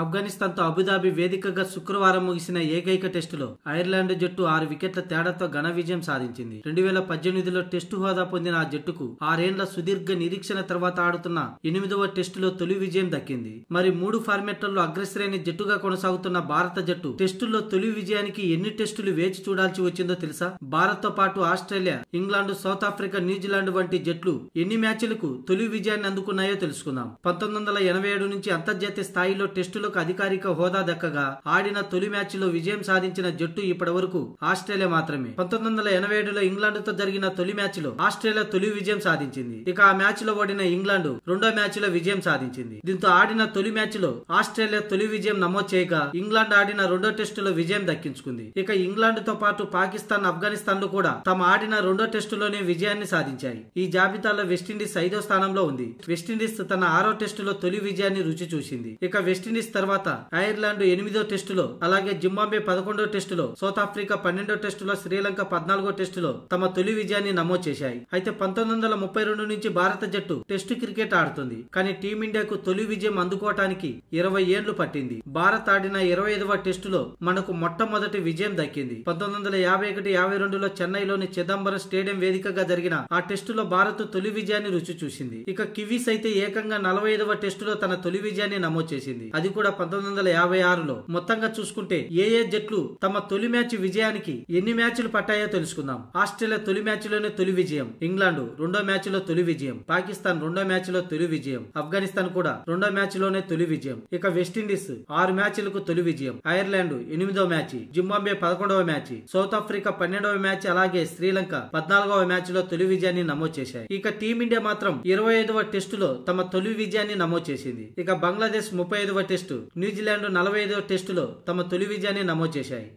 ఆఫ్ఘనిస్తాన్ తో అబుదాబి వేదికగా శుక్రవారం ముగిసిన ఏకైక టెస్టులో ఐర్లాండ్ జట్టు 6 వికెట్ల తేడాతో ఘన విజయం సాధించింది. 2018లో టెస్టు హోదా పొందిన ఆ జట్టుకు 6 ఏండ్ల సుదీర్ఘ నిరీక్షణ తర్వాత ఆడుతున్న 8వ టెస్టులో తొలి విజయం దక్కింది. మరి 3 ఫార్మాట్లలో అగ్రశ్రేణి జట్టుగా కొనసాగుతున్న భారత జట్టు టెస్టుల్లో తొలి విజయానికి ఎన్ని టెస్టులు వేచి చూడాల్సి వచ్చిందో తెలుసా? భారత్ తో పాటు Australia, England, south Africa, New Zealand వంటి జట్లు ఎన్ని మ్యాచ్లకు తొలి విజయాన్ని అందుకున్నాయో తెలుసుకుందాం. 1987 నుంచి అంతర్జాతీయ స్థాయిలో టెస్టులకు అధికారిక హోదా దక్కగా ఆడిన తొలి మ్యాచ్ లో విజయం సాధించిన జట్టు ఇప్పటి వరకు ఆస్ట్రేలియా మాత్రమే. 1987లో ఇంగ్లాండ్ తో జరిగిన తొలి మ్యాచ్ లో ఆస్ట్రేలియా తొలి విజయం సాధించింది. ఇక ఆ మ్యాచ్ లో ఓడిన ఇంగ్లాండ్ రెండో మ్యాచ్ లో విజయం సాధించింది. దీంతో ఆడిన తొలి మ్యాచ్ లో ఆస్ట్రేలియా తొలి విజయం నమోదు చేయగా ఇంగ్లాండ్ ఆడిన రెండో టెస్టులో విజయం దక్కించుకుంది. ఇక ఇంగ్లాండ్ తో పాటు పాకిస్తాన్, ఆఫ్ఘనిస్తాన్ లు కూడా తమ ఆడిన రెండో టెస్టులోనే విజయాన్ని సాధించాయి. ఈ జాబితాలో వెస్టిండీస్ 5వ స్థానంలో ఉంది. వెస్టిండీస్ తన 6వ టెస్టులో తొలి విజయాన్ని రుచి చూసింది. ఇక వెస్టిండీస్ తర్వాత ఐర్లాండ్ 8వ టెస్టులో, అలాగే జింబాబ్వే 11వ టెస్టులో, సౌత్ ఆఫ్రికా 12వ టెస్టులో, శ్రీలంక 14వ టెస్టులో తమ తొలి విజయాన్ని నమోదు చేశాయి. అయితే 1932 నుంచి భారత జట్టు టెస్టు క్రికెట్ ఆడుతుంది. కానీ టీమిండియాకు తొలి విజయం అందుకోవటానికి 20 ఏళ్లు పట్టింది. భారత్ ఆడిన 25వ టెస్టులో మనకు మొట్టమొదటి విజయం దక్కింది. 1951-52లో చెన్నైలోని చిదంబరం స్టేడియం వేదికగా జరిగిన ఆ టెస్టులో భారత్ తొలి విజయాన్ని రుచి చూసింది. ఇక కివీస్ అయితే ఏకంగా 45వ టెస్టులో తన తొలి విజయాన్ని నమోదు చేసింది. అది కూడా 1956లో. మొత్తంగా చూసుకుంటే ఏ జట్లు తమ తొలి మ్యాచ్ విజయానికి ఎన్ని మ్యాచ్లు పట్టాయో తెలుసుకుందాం. ఆస్ట్రేలియా తొలి మ్యాచ్ లోనే తొలి విజయం, ఇంగ్లాండ్ రెండో మ్యాచ్ లో తొలి విజయం, పాకిస్తాన్ రెండో మ్యాచ్ లో తొలి విజయం, ఆఫ్ఘనిస్తాన్ కూడా రెండో మ్యాచ్ లోనే తొలి విజయం. ఇక వెస్టిండీస్ 6 మ్యాచ్లకు తొలి విజయం, ఐర్లాండ్ 8వ మ్యాచ్, జింబాబ్వే 11వ మ్యాచ్, సౌత్ ఆఫ్రికా 12వ మ్యాచ్, అలాగే శ్రీలంక 14వ మ్యాచ్ లో తొలి విజయాన్ని నమోదు చేశాయి. ఇక టీమిండియా మాత్రం 25వ టెస్టులో తమ తొలి విజయాన్ని నమోదు చేసింది. ఇక బంగ్లాదేశ్ 35వ టెస్టు, న్యూజిలాండ్ 45వ టెస్టులో తమ తొలి విజయాన్ని నమోదు చేశాయి.